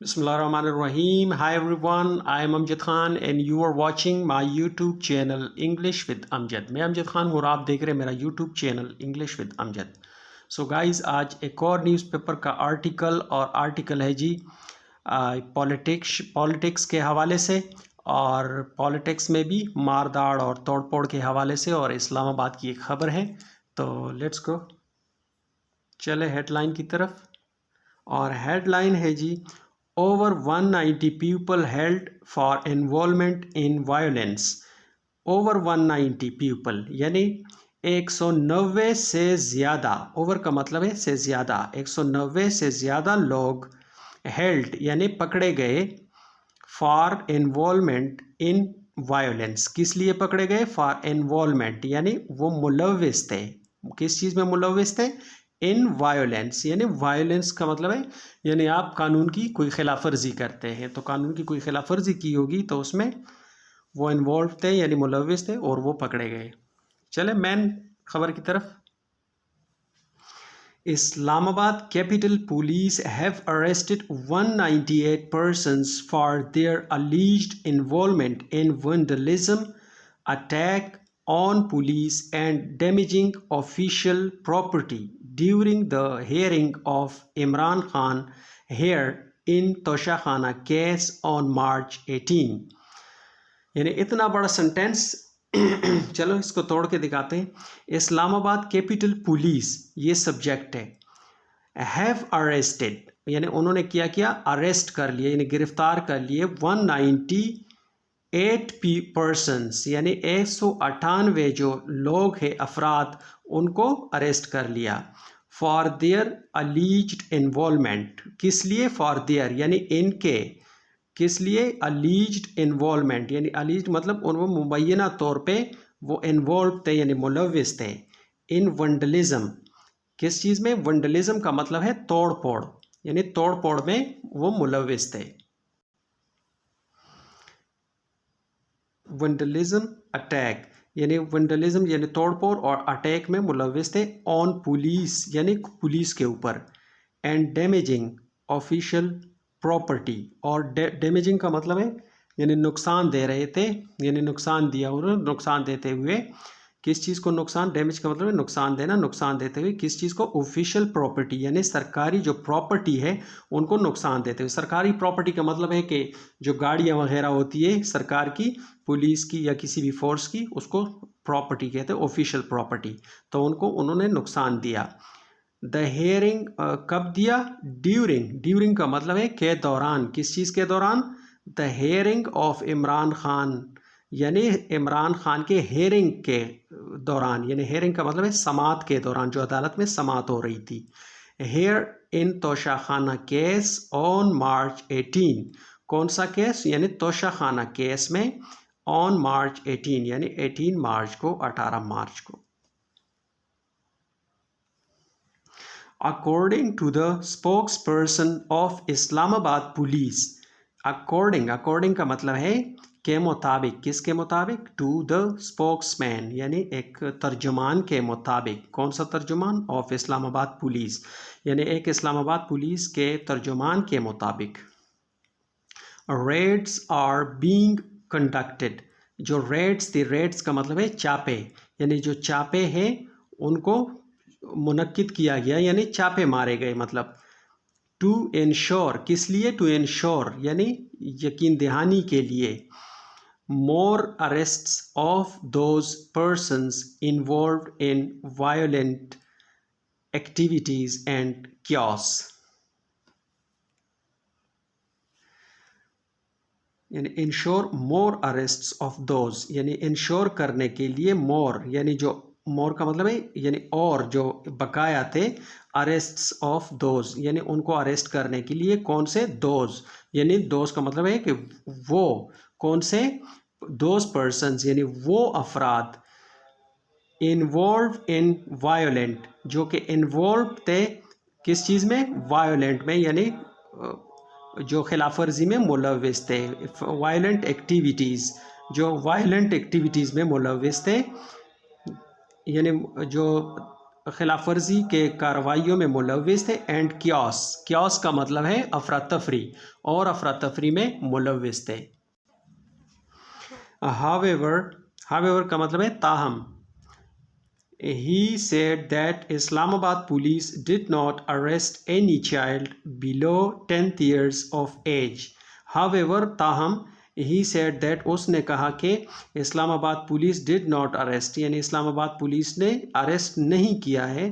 Bismillahirrahmanirrahim. Hi everyone, I am Amjad Khan and you are watching my YouTube channel English with Amjad. मैं अमजद खान हूँ और आप देख रहे हैं मेरा YouTube channel English with Amjad. So guys, आज एक और न्यूज़पेपर का आर्टिकल है जी पॉलिटिक्स के हवाले से, और पॉलिटिक्स में भी मारदाड़ और तोड़फोड़ के हवाले से, और इस्लामाबाद की एक ख़बर है। तो लेट्स गो, चले हेडलाइन की तरफ। और हेडलाइन है जी, over 190 people held for involvement in violence. Over 190 people यानी 190 से ज़्यादा, ओवर का मतलब है से ज़्यादा, 190 से ज़्यादा लोग हेल्ड यानी पकड़े गए फॉर इन्वॉल्वमेंट इन वायलेंस। किस लिए पकड़े गए? फॉर इन्वॉल्वमेंट यानी वो मुलविस थे। किस चीज़ में मुलविस थे? इन वायलेंस, यानी वायलेंस का मतलब है यानी आप कानून की कोई खिलाफ वर्जी करते हैं, तो कानून की कोई खिलाफ वर्जी की होगी तो उसमें वो इन्वॉल्व थे यानी मुलविस थे और वो पकड़े गए। चले मेन खबर की तरफ। Islamabad Capital Police have arrested 198 persons for their alleged involvement in vandalism, attack on police and damaging official property during the hearing of Imran Khan here in Toshakhana case on March 18। यानी इतना बड़ा sentence चलो इसको तोड़ के दिखाते हैं। Islamabad capital police ये सब्जेक्ट है, हैव अरेस्टेड यानी उन्होंने किया अरेस्ट कर लिया यानी गिरफ्तार कर लिए 198 पर्सन्स यानी 198 जो लोग हैं, अफराद, उनको अरेस्ट कर लिया फॉर देयर अलीज्ड इन्वॉल्वमेंट। किस लिए? फॉर देयर यानी इनके, किस लिए? अलीज्ड इन्वॉल्वमेंट यानी अलीज्ड मतलब उनको मुबैना तौर पे वो इन्वॉल्व थे यानी मुलविस थे इन वंडलिज्म। किस चीज़ में? वंडलिज्म का मतलब है तोड़ फोड़, यानी तोड़ फोड़ में वो मुलविस थे। वंडलिज्म अटैक यानी वंडलिज्म यानी तोड़ फोड़ और अटैक में मुलविस थे ऑन पुलिस यानी पुलिस के ऊपर, एंड डैमेजिंग ऑफिशियल प्रॉपर्टी, और डैमेजिंग का मतलब है यानी नुकसान दे रहे थे, यानी नुकसान दिया उन्होंने, नुकसान देते हुए। किस चीज़ को नुकसान? डैमेज का मतलब है नुकसान देना, नुकसान देते हुए किस चीज़ को? ऑफिशियल प्रॉपर्टी यानी सरकारी जो प्रॉपर्टी है उनको नुकसान देते हुए। सरकारी प्रॉपर्टी का मतलब है कि जो गाड़ियाँ वगैरह होती है सरकार की, पुलिस की या किसी भी फोर्स की, उसको प्रॉपर्टी कहते हैं, ऑफिशियल प्रॉपर्टी। तो उनको उन्होंने नुकसान दिया। द हेयरिंग कब दिया? ड्यूरिंग, ड्यूरिंग का मतलब है के दौरान। किस चीज़ के दौरान? The hearing of Imran Khan यानी इमरान खान के हेयरिंग के दौरान, यानी हेयरिंग का मतलब है समात के दौरान, जो अदालत में समात हो रही थी। Here in Toshakhana case on March 18। कौन सा केस? यानी तोशाखाना केस में ऑन मार्च 18 यानी 18 मार्च को, 18 मार्च को। According to the spokesperson of Islamabad Police, according का मतलब है के मुताबिक। किसके मुताबिक? टू द स्पोक्समैन यानी एक तर्जुमान के मुताबिक। कौन सा तर्जुमान? ऑफ इस्लामाबाद पुलिस यानी एक इस्लामाबाद पुलिस के तर्जुमान के मुताबिक। Raids are being conducted. जो रेड्स थी, रेड्स का मतलब है चापे, यानी जो चापे हैं उनको मुनक्किद किया गया यानी चापे मारे गए। मतलब टू इंश्योर, किस लिए? टू इंश्योर यानी यकीन दहानी के लिए। more arrests of those persons involved in violent activities and chaos। यानी इंश्योर मोर अरेस्ट्स ऑफ दोज यानी इंश्योर करने के लिए मोर, यानी जो मोर का मतलब है यानी और, जो बकाया थे, अरेस्ट्स ऑफ दोज यानी उनको अरेस्ट करने के लिए। कौन से? दोज यानी दोज का मतलब है कि वो, कौन से? दोज पर्सन्स यानी वो अफराद, इन्वॉल्व इन वायोलेंट जो कि इन्वॉल्व थे किस चीज़ में? वायोलेंट में, यानी जो खिलाफ वर्जी में मुलविस थे, वायलेंट एक्टिविटीज़, जो वायलेंट एक्टिविटीज़ में मुलविस थे, यानी जो खिलाफ वर्जी के कार्रवाइयों में मुलविस थे, एंड क्यास, क्यास का मतलब है अफरा तफरी, और अफरा तफरी में मुलविस थे। हावेवर का मतलब है ताहम। He said that Islamabad police did not arrest any child below 10th years of age. However, ताहम, he said that उसने कहा कि Islamabad police did not arrest, यानी इस्लामाबाद पुलिस ने अरेस्ट नहीं किया है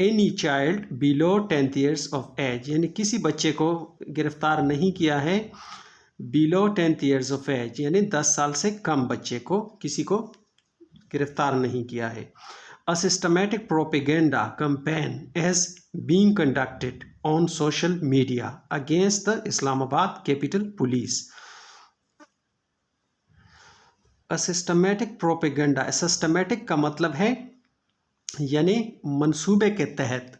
any child below 10th years of age, यानी किसी बच्चे को गिरफ्तार नहीं किया है below 10th years of age, यानी 10 साल से कम बच्चे को किसी को गिरफ्तार नहीं किया है। A systematic propaganda campaign is being conducted on social media against the Islamabad Capitol Police. A systematic propaganda, systematic का मतलब है यानी मंसूबे के तहत,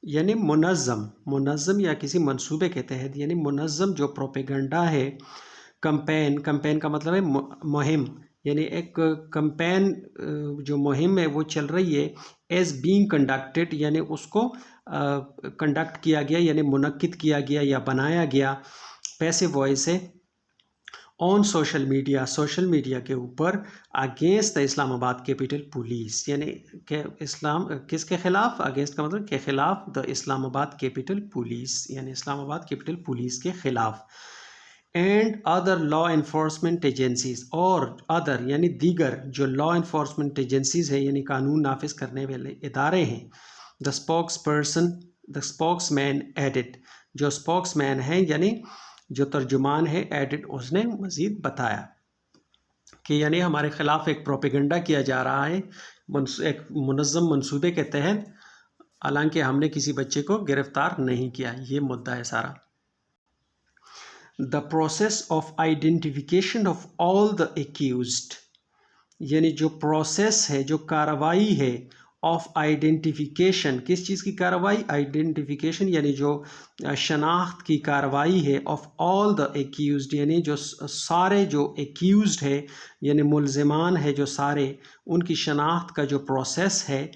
यानी मुनज़्ज़म या किसी मंसूबे के तहत, यानी मुनज़्ज़म जो प्रोपेगेंडा है। कंपेन का मतलब है मुहिम, यानी एक कंपेन जो मुहिम है वो चल रही है। एज बीइंग कंडक्टेड, यानी उसको कंडक्ट किया गया, यानी मुनक्किद किया गया या बनाया गया पैसिव वॉइस है। ऑन सोशल मीडिया के ऊपर against the Islamabad capital police, यानी के इस्लाम किसके खिलाफ, अगेंस्ट का मतलब के खिलाफ, द इस्लामाबाद कैपिटल पुलिस, यानी इस्लामाबाद कैपिटल पुलिस के खिलाफ। And other law enforcement agencies, और अदर यानी दीगर जो लॉ इन्फोर्समेंट एजेंसीज है, यानी कानून नाफिज करने वाले इदारे हैं। द स्पोक्समैन एडिड, जो स्पोक्समैन है यानी जो तर्जुमान है, एडिड उसने मज़ीद बताया कि यानी हमारे ख़िलाफ़ एक प्रोपेगेंडा किया जा रहा है एक मुनज़्ज़म मंसूबे के तहत, हालांकि हमने किसी बच्चे को गिरफ़्तार नहीं किया। ये मुद्दा है सारा। The process of identification of all the accused, यानी जो प्रोसेस है, जो कार्रवाई है, ऑफ आइडेंटिफिकेशन, किस चीज़ की कार्रवाई, आइडेंटिफिकेशन, यानी जो शनाख्त की कार्रवाई है, ऑफ ऑल द एक्यूज्ड, यानी जो सारे जो एक्यूज्ड है, यानी मुल्ज़िमान है जो सारे, उनकी शनाख्त का जो प्रोसेस है।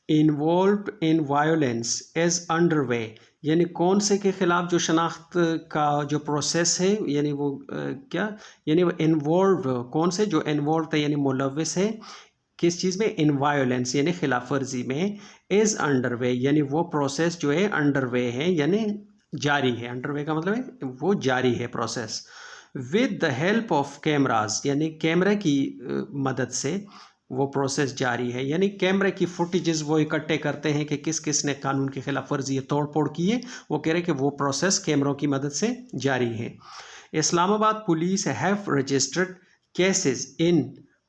Involve in violence is underway, यानी कौन से के ख़िलाफ़ जो शनाख्त का जो प्रोसेस है, यानी वो क्या, यानी वो इन्वॉल्व, कौन से जो इन्वॉल्व है यानी मुलविस है किस चीज़ में, इन वायोलेंस यानी खिलाफ वर्जी में। इज़ अंडरवे, यानी वो प्रोसेस जो है अंडरवे है, यानी जारी है। अंडरवे का मतलब है वो जारी है process. With the help of cameras, यानी कैमरे की मदद से वो प्रोसेस जारी है, यानी कैमरे की फुटेजेस वो इकट्ठे करते हैं कि किस किस ने कानून की खिलाफ वर्जी तोड़ फोड़ की है। वो कह रहे हैं कि वो प्रोसेस कैमरों की मदद से जारी है। Islamabad police have registered cases in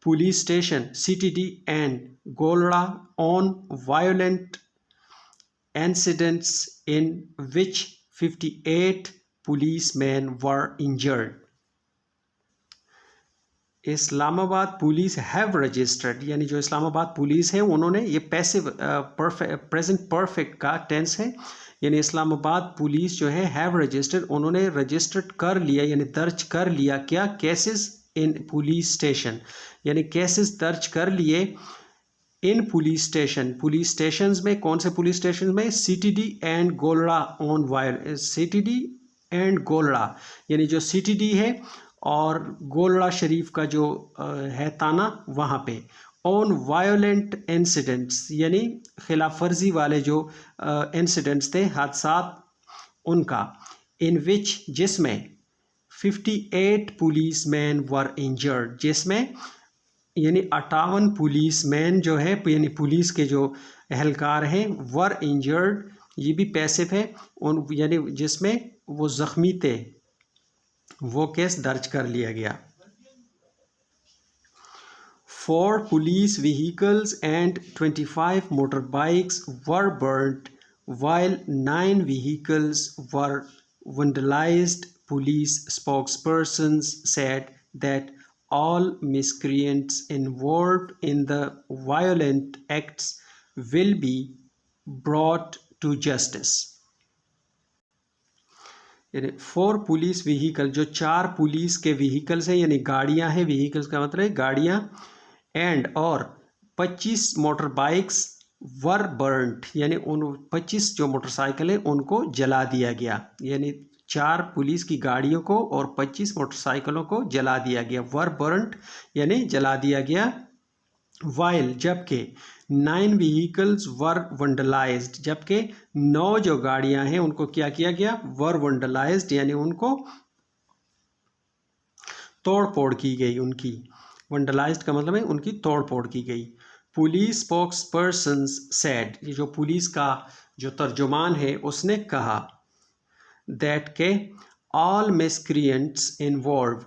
police station CTD and Golra on violent incidents in which 58 policemen were injured. Islamabad police have registered, यानी जो इस्लामाबाद पुलिस है उन्होंने, ये पैसिव प्रेजेंट परफेक्ट का टेंस है, यानी इस्लामाबाद पुलिस जो है हैव रजिस्टर्ड, उन्होंने रजिस्टर्ड कर लिया, यानी दर्ज कर लिया क्या, केसेस इन पुलिस स्टेशन, यानी केसेस दर्ज कर लिए इन पुलिस स्टेशन में। कौन से पुलिस स्टेशन में, CTD एंड गोलड़ा ऑन वायल, CTD एंड गोलड़ा, यानी जो CTD है और गोलड़ा शरीफ का जो है ताना, वहाँ पे। ऑन वायोलेंट इंसिडेंट्स, यानी खिलाफ वर्जी वाले जो इंसिडेंट्स थे, हादसात उनका। इन विच, जिसमें 58 पुलिसमैन वर इंजर्ड, जिसमें यानी 58 पुलिसमैन जो है, यानी पुलिस के जो एहलकार हैं, वर इंजर्ड, ये भी पैसिव है, उन यानी जिसमें वो ज़ख्मी थे, वो केस दर्ज कर लिया गया। 4 police vehicles and 25 motorbikes were burnt, while 9 vehicles were vandalized. Police spokespersons said that all miscreants involved in the violent acts will be brought to justice. यानी 4 पुलिस व्हीकल, जो 4 पुलिस के व्हीकल्स हैं, यानी गाड़ियां हैं, व्हीकल्स का मतलब है गाड़ियां, एंड और 25 मोटर बाइक्स वर बर्न्ड, यानी उन 25 जो मोटरसाइकिल है उनको जला दिया गया, यानी 4 पुलिस की गाड़ियों को और 25 मोटरसाइकिलों को जला दिया गया। वर बर्न्ड यानी जला दिया गया। वाइल जबकि 9 व्हीकल्स वर वंडलाइज्ड, जबकि 9 जो गाड़ियां हैं उनको क्या किया गया, वर वंडलाइज्ड यानी उनको तोड़ फोड़ की गई। उनकी वंडलाइज्ड का मतलब है उनकी तोड़ फोड़ की गई। पुलिस स्पोक्स पर्सन सेड, ये जो पुलिस का जो तर्जुमान है उसने कहा, दैट के ऑल मिसक्रिएंट्स इन्वॉल्व,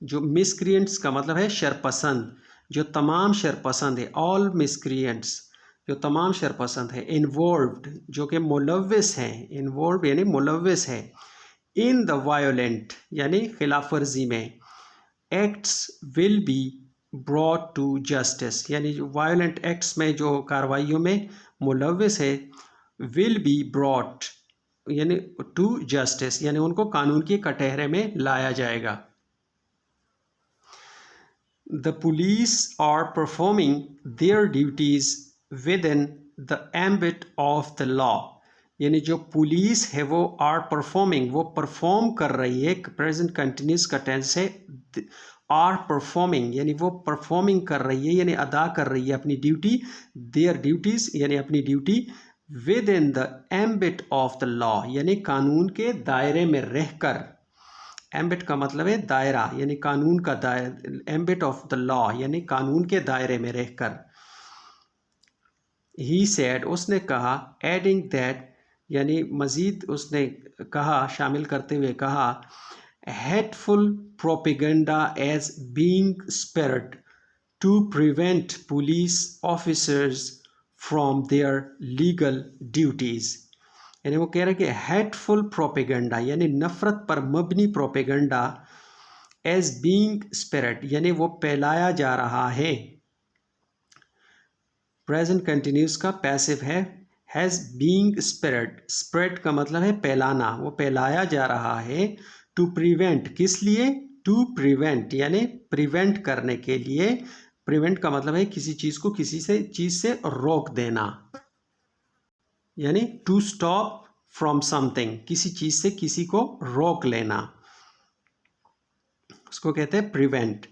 जो मिसक्रिएंट्स का मतलब है शरपसंद, जो तमाम शरपसंद है, ऑल मिसक्रिएंट्स जो तमाम शरपसंद है, इन्वॉल्व्ड जो कि मुलव्विस हैं, इन्वॉल्व यानी मुलव्विस है, इन द वायोलेंट यानी खिलाफ वर्जी में, acts will be brought to justice, यानी जो वायोलेंट एक्ट्स में जो कार्रवाइयों में मुलव्विस है, विल बी ब्रॉट यानी टू जस्टिस यानी उनको कानून के कटहरे में लाया जाएगा। The police are performing their duties within the ambit of the law, यानी जो पुलिस है वो आर परफॉर्मिंग, वो परफॉर्म कर रही है, प्रेजेंट कंटिन्यूस का टेंस है, आर परफॉर्मिंग यानी वो परफॉर्मिंग कर रही है यानी अदा कर रही है अपनी ड्यूटी, देयर ड्यूटीज यानी अपनी duty, with in the ambit of the law यानी कानून के दायरे में रहकर। एम्बिट का मतलब है दायरा यानी कानून का दायरा, एम्बिट ऑफ द लॉ यानी कानून के दायरे में रहकर। ही सेड उसने कहा, एडिंग दैट यानी मजीद उसने कहा, शामिल करते हुए कहा, hateful propaganda as being spared to prevent police officers from their legal duties, यानी वो कह रहे हैं कि हेटफुल प्रोपेगेंडा यानी नफरत पर मबनी प्रोपेगेंडा, एज बीइंग स्प्रेड यानी वो फैलाया जा रहा है। प्रेजेंट कंटिन्यूस का पैसिव है, हैज़ बीइंग स्प्रेड, स्प्रेड का मतलब है फैलाना, वो फैलाया जा रहा है। टू प्रिवेंट किस लिए, टू प्रिवेंट यानी प्रिवेंट करने के लिए, प्रिवेंट का मतलब है किसी चीज़ को किसी से चीज़ से रोक देना, यानी टू स्टॉप फ्रॉम समथिंग, किसी चीज़ से किसी को रोक लेना, उसको कहते हैं prevent.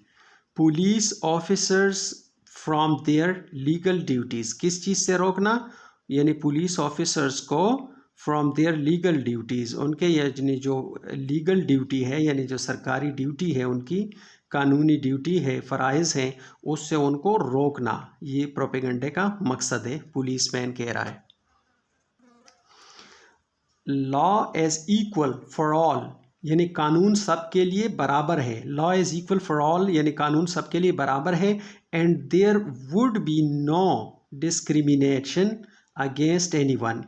Police officers from their legal duties, किस चीज़ से रोकना, यानी पुलिस ऑफिसर्स को फ्रॉम देयर लीगल ड्यूटीज़, उनके यानी जो लीगल ड्यूटी है यानी जो सरकारी ड्यूटी है उनकी, कानूनी ड्यूटी है, फ़राइज़ हैं, उससे उनको रोकना, ये प्रोपेगेंडे का मकसद है, पुलिसमैन कह रहा है। Law as equal for all यानी कानून सबके लिए बराबर है, law is equal for all यानी कानून सबके लिए बराबर है। And there would be no discrimination against anyone,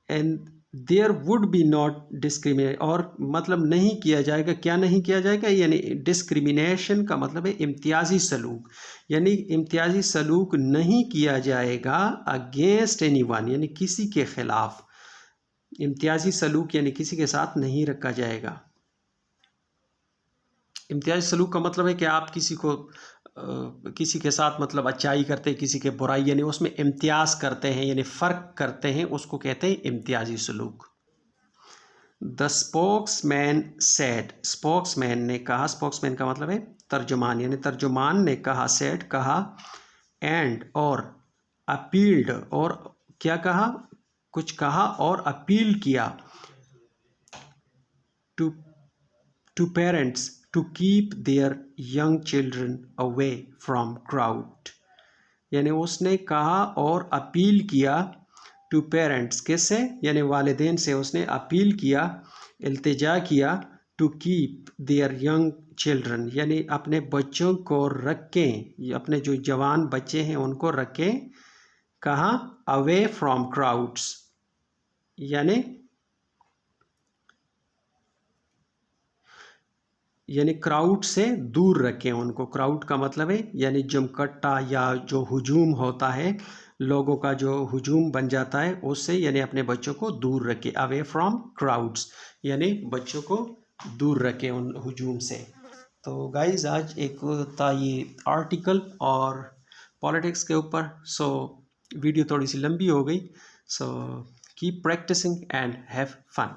and there would be not discriminate, और मतलब नहीं किया जाएगा, क्या नहीं किया जाएगा, यानी डिस्क्रिमिनेशन का मतलब है इम्तियाजी सलूक, यानी इम्तियाजी सलूक नहीं किया जाएगा अगेंस्ट एनीवन यानी किसी के खिलाफ, इम्तियाजी सलूक यानी किसी के साथ नहीं रखा जाएगा। इम्तियाजी सलूक का मतलब है कि आप किसी को किसी के साथ मतलब अच्छाई करते हैं, किसी के बुराई यानी उसमें इम्तियाज़ करते हैं यानी फ़र्क करते हैं, उसको कहते हैं इम्तियाजी सलूक। द स्पोक्समैन सेड, स्पोक्समैन ने कहा, स्पोक्समैन का मतलब है तर्जुमान, यानी तर्जुमान ने कहा, सेड कहा, एंड और अपील्ड और क्या कहा, कुछ कहा और अपील किया, to parents to keep their young children away from crowd, यानी उसने कहा और अपील किया, टू पेरेंट्स किससे, यानी वालिदैन से उसने अपील किया, इल्तिजा किया, to keep their young children यानी अपने बच्चों को रखें, अपने जो जवान बच्चे हैं उनको रखें, कहाँ, अवे फ्रॉम क्राउड्स यानी क्राउड से दूर रखें उनको, क्राउड का मतलब है यानी जमकट्टा या जो हुजूम होता है, लोगों का जो हुजूम बन जाता है उससे, यानी अपने बच्चों को दूर रखें, अवे फ्रॉम क्राउड्स यानी बच्चों को दूर रखें उन हुजूम से। तो गाइज़ आज एक था ये आर्टिकल और पॉलिटिक्स के ऊपर। सो वीडियो थोड़ी सी लंबी हो गई। So keep practising and have fun.